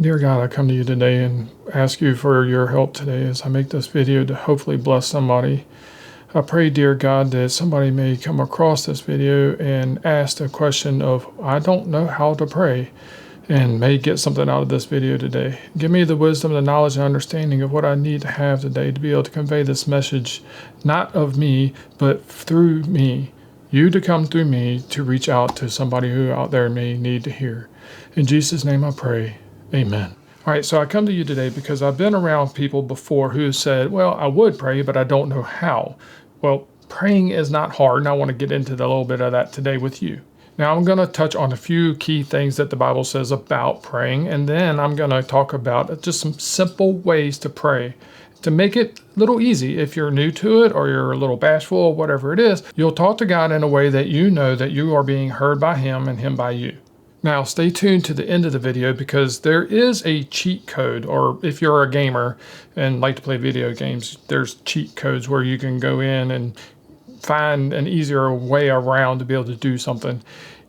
Dear God, I come to you today and ask you for your help today as I make this video to hopefully bless somebody. I pray, dear God, that somebody may come across this video and ask the question of, I don't know how to pray, and may get something out of this video today. Give me the wisdom, the knowledge, and understanding of what I need to have today to be able to convey this message, not of me, but through me. You to come through me to reach out to somebody who out there may need to hear. In Jesus' name I pray. Amen. All right, so I come to you today because I've been around people before who said, well, I would pray, but I don't know how. Well, praying is not hard, and I want to get into a little bit of that today with you. Now, I'm going to touch on a few key things that the Bible says about praying, and then I'm going to talk about just some simple ways to pray to make it a little easy. If you're new to it or you're a little bashful or whatever it is, you'll talk to God in a way that you know that you are being heard by Him and Him by you. Now, stay tuned to the end of the video because there is a cheat code, or if you're a gamer and like to play video games, there's cheat codes where you can go in and find an easier way around to be able to do something.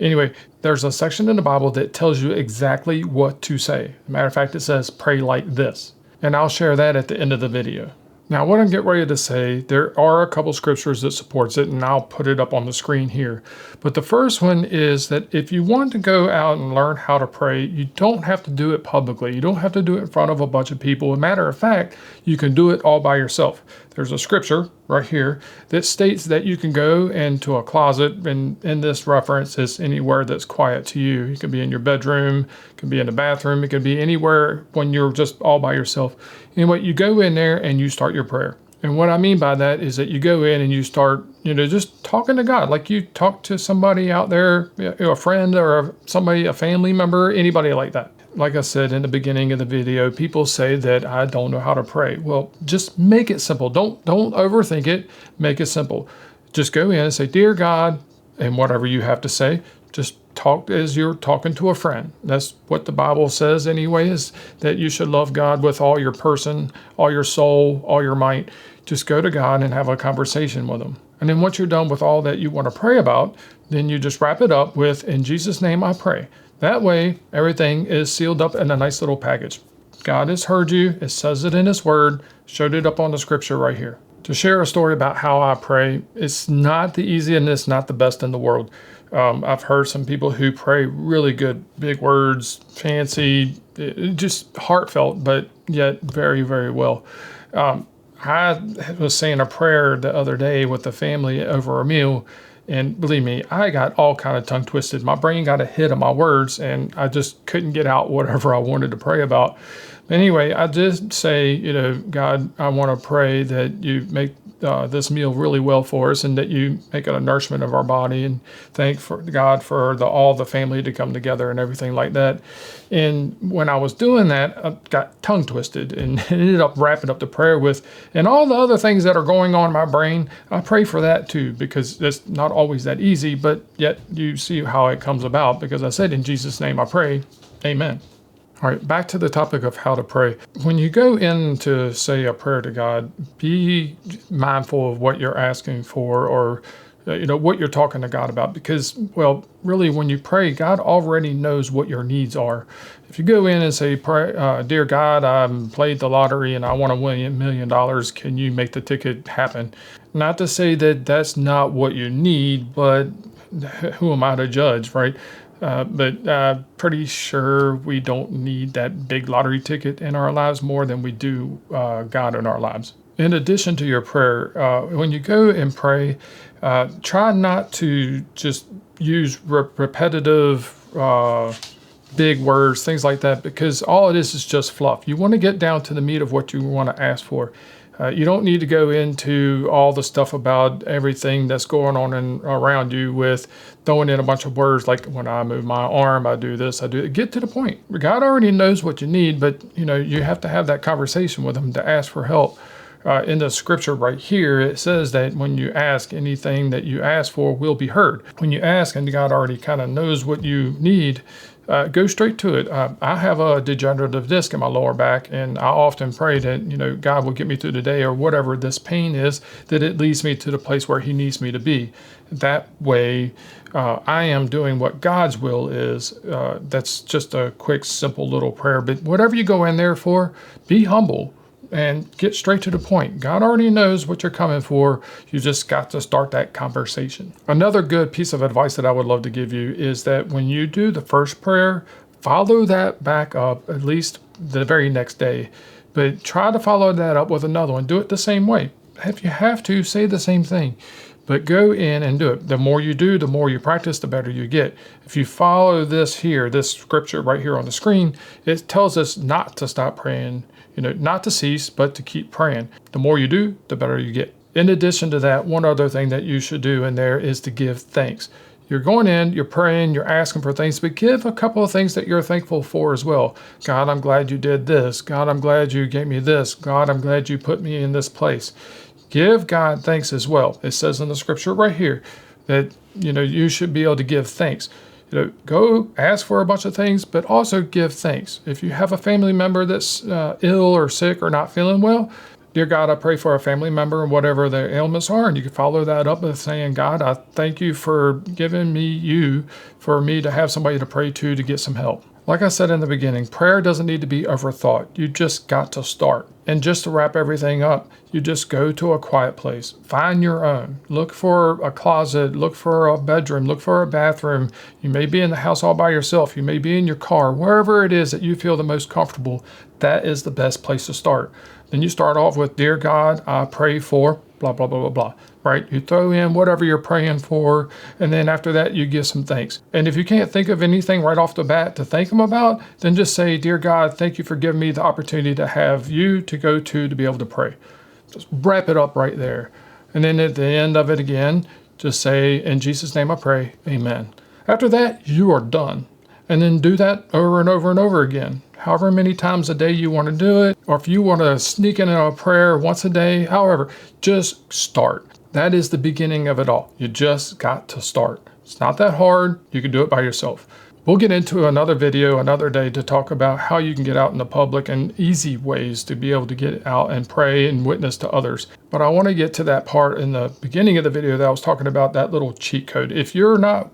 Anyway, there's a section in the Bible that tells you exactly what to say. As a matter of fact, it says, pray like this. And I'll share that at the end of the video. Now, what I'm getting ready to say, there are a couple scriptures that supports it, and I'll put it up on the screen here. But the first one is that if you want to go out and learn how to pray, you don't have to do it publicly. You don't have to do it in front of a bunch of people. As a matter of fact, you can do it all by yourself. There's a scripture right here that states that you can go into a closet, and in this reference is anywhere that's quiet to you. You can be in your bedroom, it can be in the bathroom, it can be anywhere when you're just all by yourself. Anyway, you go in there and you start your prayer. And what I mean by that is that you go in and you start, just talking to God, like you talk to somebody out there, a friend or somebody, a family member, anybody like that. Like I said in the beginning of the video, people say that I don't know how to pray. Well, just make it simple. Don't overthink it. Make it simple. Just go in and say, Dear God, and whatever you have to say, just talk as you're talking to a friend. That's what the Bible says anyway, is that you should love God with all your person, all your soul, all your might. Just go to God and have a conversation with Him. And then once you're done with all that you want to pray about, then you just wrap it up with, in Jesus' name I pray. That way, everything is sealed up in a nice little package. God has heard you. It says it in His Word. Showed it up on the scripture right here. To share a story about how I pray, it's not the easiest and it's not the best in the world. I've heard some people who pray really good, big words, fancy, just heartfelt, but yet very, very well. I was saying a prayer the other day with the family over a meal, and believe me, I got all kind of tongue twisted. My brain got a hit of my words, and I just couldn't get out whatever I wanted to pray about. Anyway, I did say, God, I want to pray that you make this meal really well for us, and that you make it a nourishment of our body, and thank for God for all the family to come together and everything like that. And when I was doing that, I got tongue twisted and ended up wrapping up the prayer with, and all the other things that are going on in my brain, I pray for that too, because it's not always that easy, but yet you see how it comes about, because I said, in Jesus' name I pray, amen. All right, back to the topic of how to pray. When you go in to say a prayer to God, be mindful of what you're asking for, or what you're talking to God about, because, well, really, when you pray, God already knows what your needs are. If you go in and say, Dear God, I played the lottery and I want to win $1 million, can you make the ticket happen? Not to say that that's not what you need, but who am I to judge, right? But I'm pretty sure we don't need that big lottery ticket in our lives more than we do God in our lives. In addition to your prayer, when you go and pray, try not to just use repetitive big words, things like that, because all it is just fluff. You want to get down to the meat of what you want to ask for. You don't need to go into all the stuff about everything that's going on around you with throwing in a bunch of words like, when I move my arm, I do this, I do it. Get to the point. God already knows what you need, but you have to have that conversation with Him to ask for help. In the scripture right here, it says that when you ask, anything that you ask for will be heard. When you ask and God already kind of knows what you need, Go straight to it. I have a degenerative disc in my lower back, and I often pray that, God will get me through the day, or whatever this pain is, that it leads me to the place where he needs me to be. That way, I am doing what God's will is. That's just a quick, simple little prayer. But whatever you go in there for, be humble and get straight to the point. God already knows what you're coming for. You just got to start that conversation. Another good piece of advice that I would love to give you is that when you do the first prayer, follow that back up at least the very next day. But try to follow that up with another one. Do it the same way. If you have to, say the same thing. But go in and do it. The more you do, the more you practice, the better you get. If you follow this scripture right here on the screen, it tells us not to stop praying, not to cease, but to keep praying. The more you do, the better you get. In addition to that, one other thing that you should do in there is to give thanks. You're going in, you're praying, you're asking for things, but give a couple of things that you're thankful for as well. God, I'm glad you did this. God, I'm glad you gave me this. God, I'm glad you put me in this place. Give God thanks as well. It says in the scripture right here that, you should be able to give thanks. Go ask for a bunch of things, but also give thanks. If you have a family member that's ill or sick or not feeling well, dear God, I pray for a family member and whatever their ailments are. And you can follow that up with saying, God, I thank you for giving me you, for me to have somebody to pray to get some help. Like I said in the beginning, prayer doesn't need to be overthought. You just got to start. And just to wrap everything up, you just go to a quiet place. Find your own. Look for a closet. Look for a bedroom. Look for a bathroom. You may be in the house all by yourself. You may be in your car. Wherever it is that you feel the most comfortable, that is the best place to start. Then you start off with, Dear God, I pray for blah, blah, blah, blah, blah, right? You throw in whatever you're praying for, and then after that, you give some thanks. And if you can't think of anything right off the bat to thank him about, then just say, Dear God, thank you for giving me the opportunity to have you to go to be able to pray. Just wrap it up right there. And then at the end of it again, just say, in Jesus' name I pray, amen. After that, you are done. And then do that over and over and over again. However many times a day you want to do it, or if you want to sneak in a prayer once a day, however, just start. That is the beginning of it all. You just got to start. It's not that hard. You can do it by yourself. We'll get into another video another day to talk about how you can get out in the public and easy ways to be able to get out and pray and witness to others. But I want to get to that part in the beginning of the video that I was talking about, that little cheat code. If you're not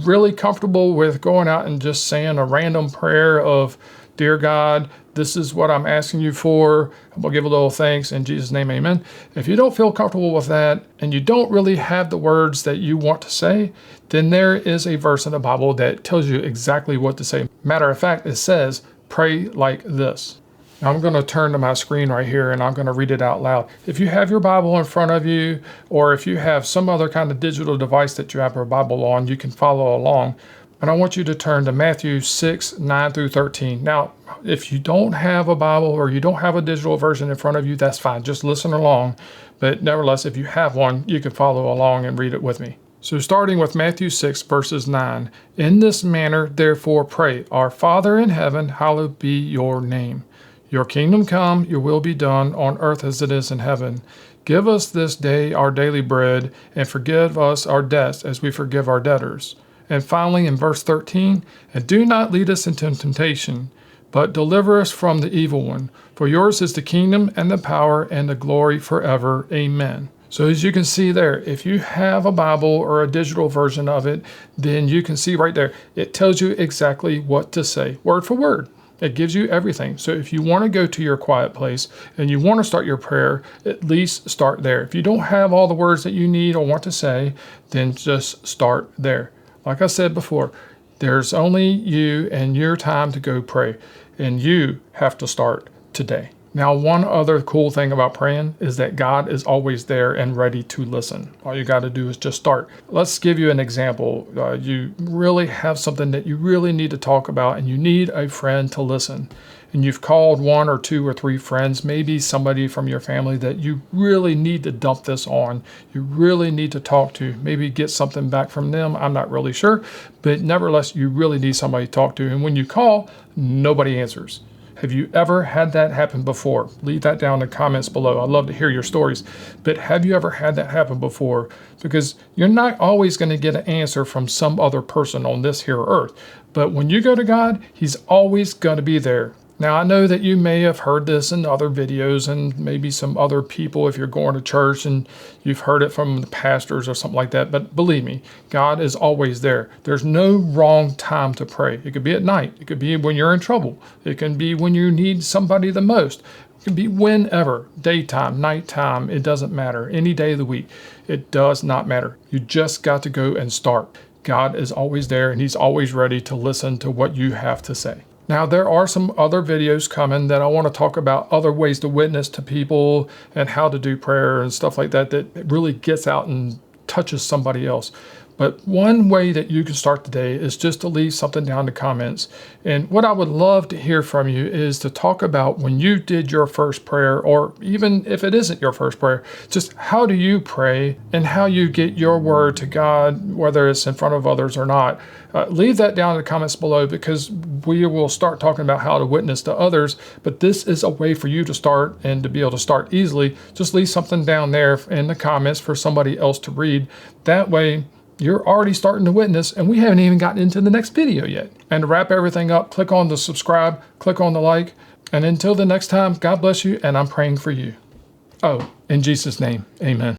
really comfortable with going out and just saying a random prayer of, Dear God, this is what I'm asking you for. We'll give a little thanks in Jesus' name, amen. If you don't feel comfortable with that and you don't really have the words that you want to say, then there is a verse in the Bible that tells you exactly what to say. Matter of fact, it says, pray like this. Now I'm going to turn to my screen right here and I'm going to read it out loud. If you have your Bible in front of you, or if you have some other kind of digital device that you have your Bible on, you can follow along. And I want you to turn to Matthew 6, 9 through 13. Now, if you don't have a Bible or you don't have a digital version in front of you, that's fine. Just listen along. But nevertheless, if you have one, you can follow along and read it with me. So starting with Matthew 6, verses 9. In this manner, therefore, pray, Our Father in heaven, hallowed be your name. Your kingdom come, your will be done on earth as it is in heaven. Give us this day our daily bread, and forgive us our debts as we forgive our debtors. And finally, in verse 13, and do not lead us into temptation, but deliver us from the evil one. For yours is the kingdom and the power and the glory forever. Amen. So as you can see there, if you have a Bible or a digital version of it, then you can see right there, it tells you exactly what to say, word for word. It gives you everything. So if you want to go to your quiet place and you want to start your prayer, at least start there. If you don't have all the words that you need or want to say, then just start there. Like I said before, there's only you and your time to go pray, and you have to start today. Now, one other cool thing about praying is that God is always there and ready to listen. All you got to do is just start. Let's give you an example. You really have something that you really need to talk about, and you need a friend to listen. And you've called 1 or 2 or 3 friends, maybe somebody from your family that you really need to dump this on. You really need to talk to, maybe get something back from them. I'm not really sure, but nevertheless, you really need somebody to talk to. And when you call, nobody answers. Have you ever had that happen before? Leave that down in the comments below. I'd love to hear your stories. But have you ever had that happen before? Because you're not always going to get an answer from some other person on this here earth. But when you go to God, He's always going to be there. Now, I know that you may have heard this in other videos and maybe some other people if you're going to church and you've heard it from the pastors or something like that. But believe me, God is always there. There's no wrong time to pray. It could be at night. It could be when you're in trouble. It can be when you need somebody the most. It can be whenever, daytime, nighttime, it doesn't matter. Any day of the week, it does not matter. You just got to go and start. God is always there and He's always ready to listen to what you have to say. Now, there are some other videos coming that I want to talk about other ways to witness to people and how to do prayer and stuff like that that really gets out and touches somebody else. But one way that you can start today is just to leave something down in the comments. And what I would love to hear from you is to talk about when you did your first prayer, or even if it isn't your first prayer, just how do you pray and how you get your word to God, whether it's in front of others or not. Leave that down in the comments below, because we will start talking about how to witness to others. But this is a way for you to start, and to be able to start easily. Just leave something down there in the comments for somebody else to read. That way, you're already starting to witness, and we haven't even gotten into the next video yet. And to wrap everything up, click on the subscribe, click on the like, and until the next time, God bless you, and I'm praying for you. Oh, in Jesus' name, amen.